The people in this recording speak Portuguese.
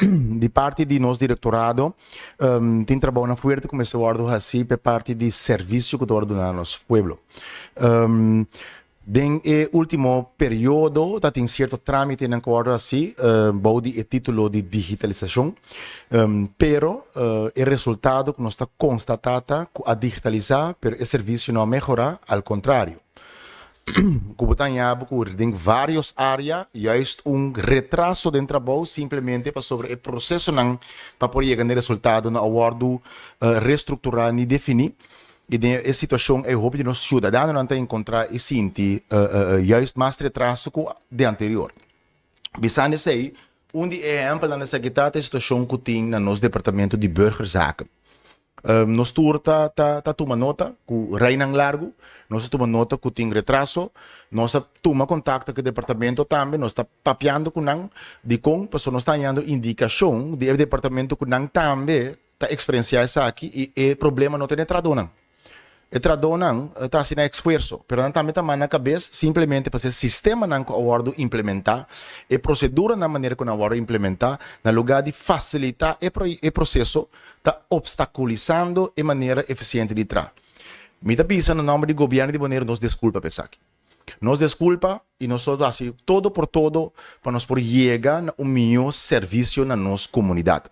de parte de nosso diretorado, tem trabalho na fuerte como se guarda assim, por parte de serviço que guarda no nosso pueblo. Den último período, tem certo trâmite na guarda assim, bode título de digitalização, pero o resultado que nós está constatado a digitalizar, pero o serviço não melhora, ao contrário. Kubutanya tem várias áreas, juist retraso de trabalho simplesmente para sobre o processo para poder chegar no resultado na acordo reestruturar e definir. E a situação é hope de nós cidadãos não tem encontrar e sentir juist mais retraso que de anterior. Bisane sei, exemplo nessa situação que tem no nosso departamento de burgerzaken. Nós tá toma nota com Reinang Largo, nós toma nota que tem retraso, nós toma contato com o departamento também, nós está papeando com nang de com, pessoa nós está dando indicação do departamento com nang também está experienciar isso aqui e o problema não tem tradução. E tradução está assim esforço, pero não também está na cabeça simplesmente para ser sistema não que acordo implementar e procedura na maneira que o acordo implementar, na lugar de facilitar o processo, está obstaculizando de maneira eficiente de tra. Me está pensando no nome do governo de maneira nos desculpa pensar aqui. Nos desculpa e nós assim todo por todo para nós por chegar no melhor serviço na nossa comunidade.